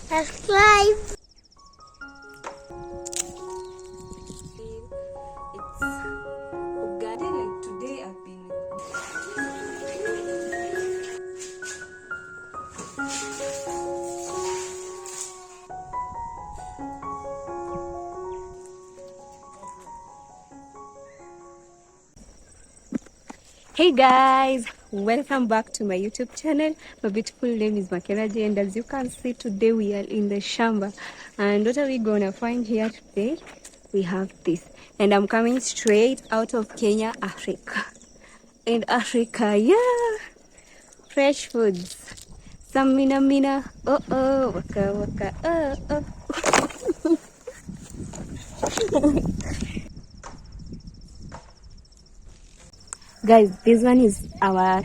subscribe. It's Uganda. Like today I've been Hey guys, welcome back to my YouTube channel. My beautiful name is Makena J, and as you can see, today we are in the shamba. And what are we gonna find here today? We have this, and I'm coming straight out of Kenya, Africa. In Africa, yeah, fresh foods. Some mina, waka waka, Guys, this one is our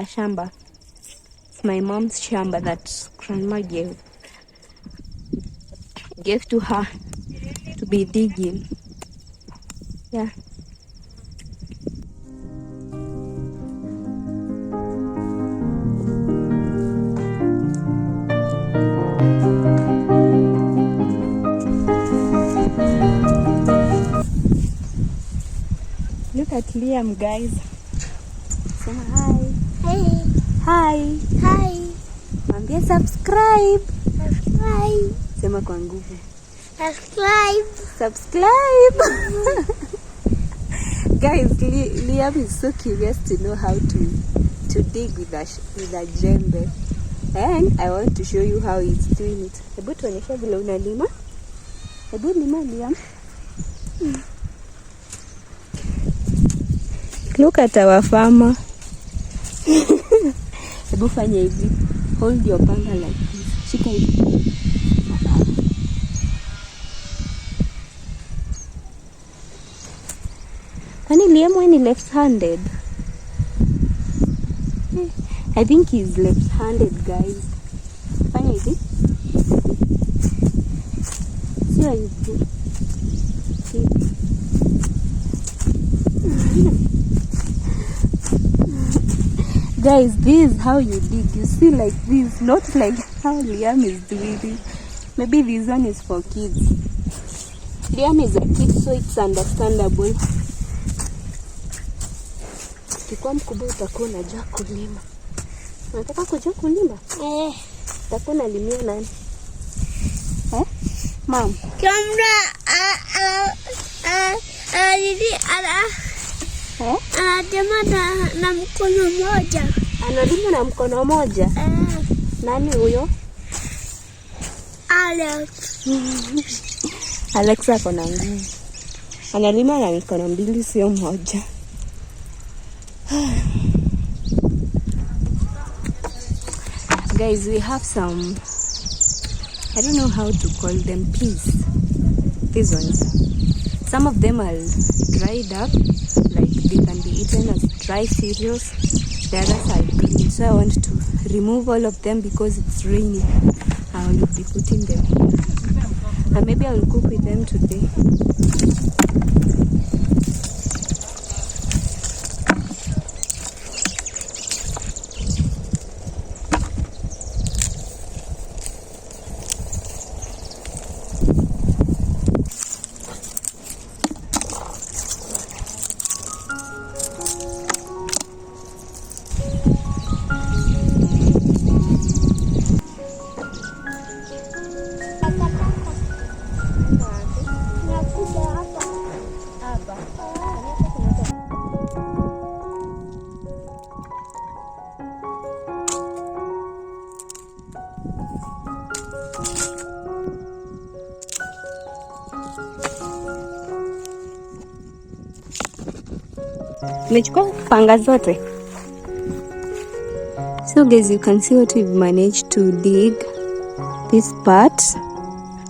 shamba. It's my mom's shamba that grandma gave to her to be digging. Yeah. Look at Liam, guys. Say hi. Hey. Hi. Hi. Mwambie subscribe. Subscribe. Sema kwa nguvu. Subscribe. Subscribe. Guys, Liam is so curious to know how to dig with a jembe. And I want to show you how he's doing it. Hebu tuonyeshe vile unalima. Hebu lima, Liam. Look at our farmer. Hebu fanya hivi. Hold your panga like this. Shika hivi. Kwani Liam ni left-handed? I think he's left-handed, guys. Fanya hivi. Sio hivi. Guys, this is how you dig. You see, like this, not like how Liam is doing it. Maybe this one is for kids. Liam is a kid, so it's understandable. Ukikuwa mkubwa utakuwa unajua kulima. Unataka kujua kulima? Utakuwa unalimia nani? Mom. Kamera anadema na mkono moja. Analima na mkono moja? Nani huyo? Alex. Alex ako na nguvu. Analima na mikono mbili, sio moja. Guys, we have some, I don't know how to call them, peas. These ones. Some of them are dried up, like they can be eaten as dry cereals. The others are green, so I want to remove all of them because it's raining. I will be putting them here, and maybe I will cook with them today. Umechukua panga zote. So guys, you can see what we've managed to dig. This part.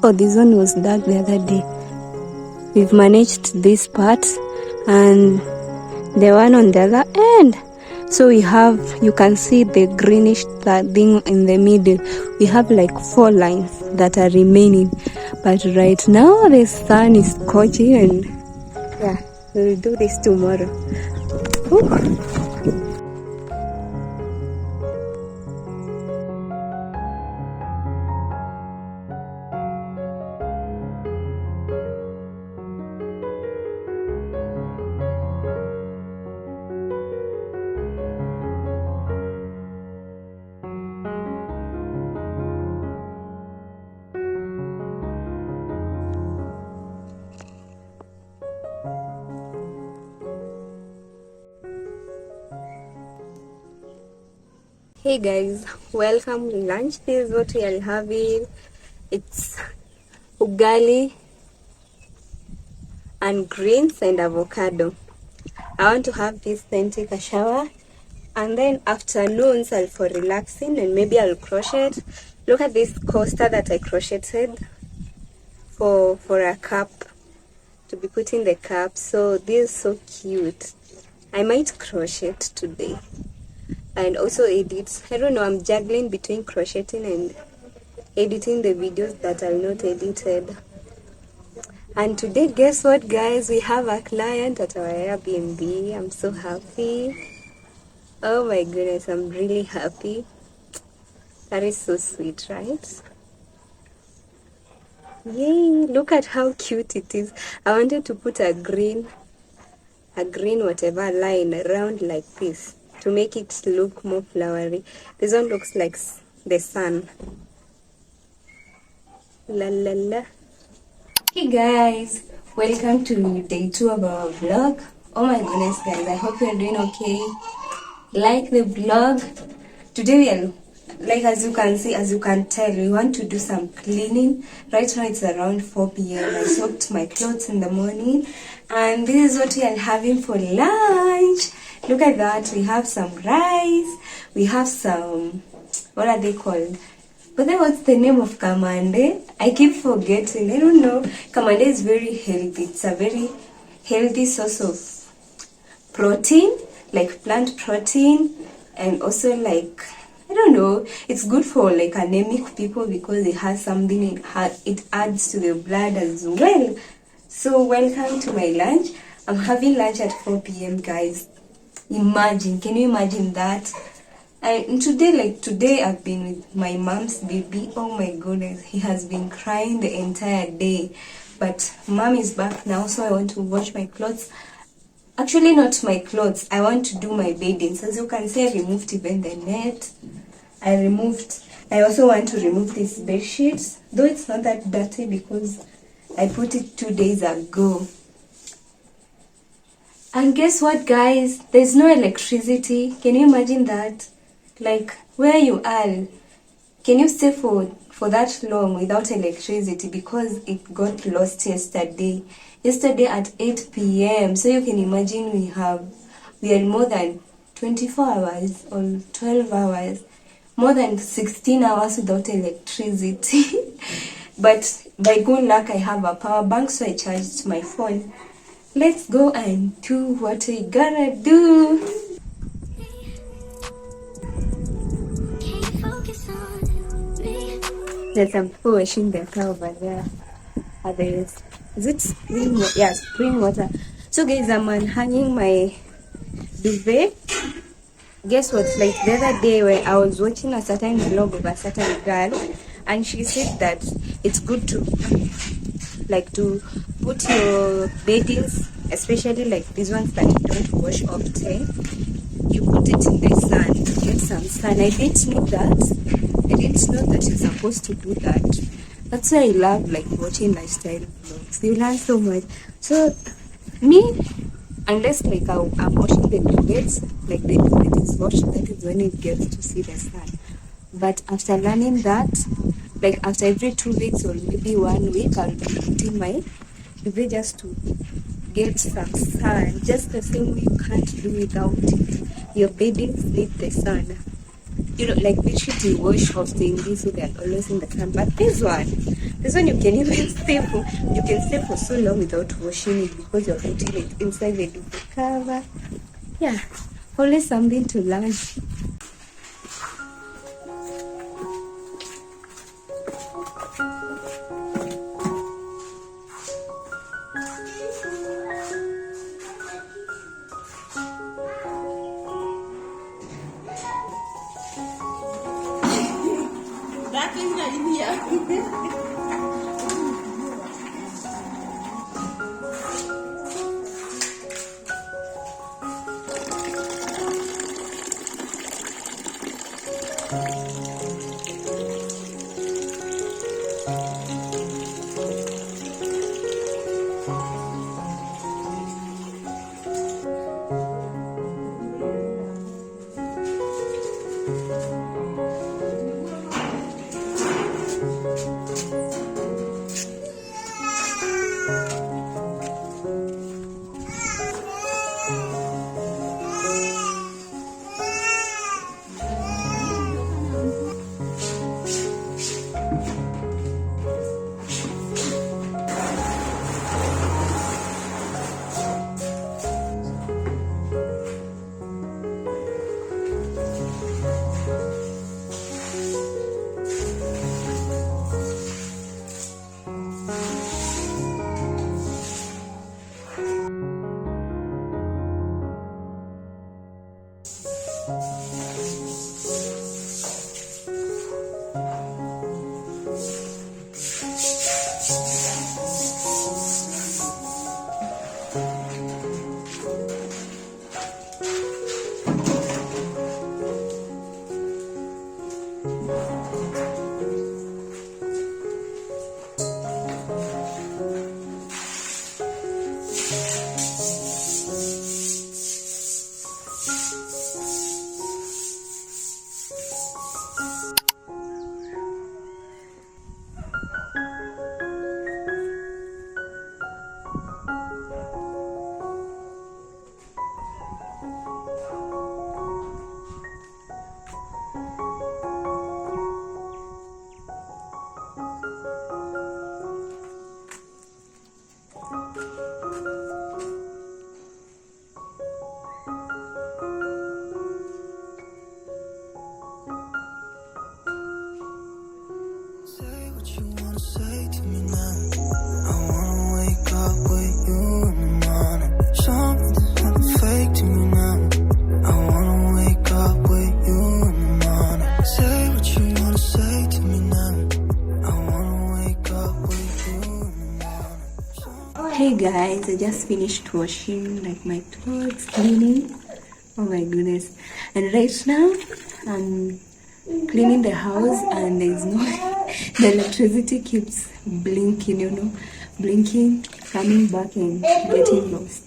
Oh, this one was dug the other day. We've managed this part and the one on the other end. So we have, you can see the greenish thing in the middle. We have like 4 lines that are remaining. But right now the sun is scorching, and yeah, we'll do this tomorrow. Ooh. Hey guys, welcome to lunch. This is what we are having. It's ugali and greens and avocado. I want to have this, then take a shower, and then afternoons I'll for relaxing, and maybe I'll crochet. Look at this coaster that I crocheted for a cup to be put in the cup. So this is so cute. I might crochet today and also edit. I don't know, I'm juggling between crocheting and editing the videos that are not edited. And today, guess what guys, we have a client at our Airbnb. I'm so happy. Oh my goodness, I'm really happy. That is so sweet, right? Yay, look at how cute it is. I wanted to put a green whatever line around like this to make it look more flowery. This one looks like the sun. La la la. Hey guys, welcome to day 2 of our vlog. Oh my goodness guys, I hope you're doing okay. Like the vlog. Today we are, like as you can see, as you can tell, we want to do some cleaning. Right now it's around 4 p.m. I soaked my clothes in the morning, and this is what we are having for lunch. Look at that. We have some rice, we have some, what are they called? But then what's the name of kamande? I keep forgetting. I don't know. Kamande is very healthy. It's a very healthy source of protein, like plant protein, and also like, I don't know, it's good for like anemic people because it has something, it adds to the blood as well. So welcome to my lunch. I'm having lunch at 4 p.m. guys. Imagine, can you imagine that? And today I've been with my mom's baby. Oh my goodness, he has been crying the entire day. But mom is back now, so I want to wash my clothes. Actually, not my clothes. I want to do my beddings. As you can see, I removed even the net. I also want to remove these bed sheets, though it's not that dirty because I put it 2 days ago. And guess what guys, there's no electricity. Can you imagine that? Like where you are, can you stay for that long without electricity? Because it got lost yesterday at 8 p.m. So you can imagine we are more than 24 hours or 12 hours, more than 16 hours without electricity. But by good luck I have a power bank, so I charged my phone. Let's go and do what we gotta do. There's some people washing their car over there. Is it spring water? Yeah, spring water. So guys, I'm hanging my duvet. Guess what? Like the other day when I was watching a certain vlog of a certain girl, and she said that it's good to put your beddings, especially like these ones that you don't wash often, you put it in the sun to get some sun. I didn't know that you're supposed to do that. That's why I love like watching lifestyle vlogs. You learn so much. So me, unless like I'm washing the duvet, like the duvet is washed, that is when it gets to see the sun. But after learning that, like after every 2 weeks or maybe 1 week, I'll be putting my duvet just to get some sun. Just the same way you can't do without it. Your beddings need the sun. You know, like bedsheet you wash often, this way they're always in the sun. But this one you can even stay for so long without washing it because you're putting it inside the duvet cover. Yeah, always something to learn. what you wanna say to me now. I wanna wake up with you in the morning. Show me there's nothing fake to me now. I wanna wake up with you in the morning. Say what you wanna say to me now. I wanna wake up with you in the morning. Hey guys, I just finished washing like my clothes, cleaning. Oh my goodness. And right now I'm cleaning the house and there's no the electricity keeps blinking, blinking, coming back and getting lost.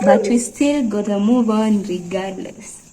But we still gotta move on regardless.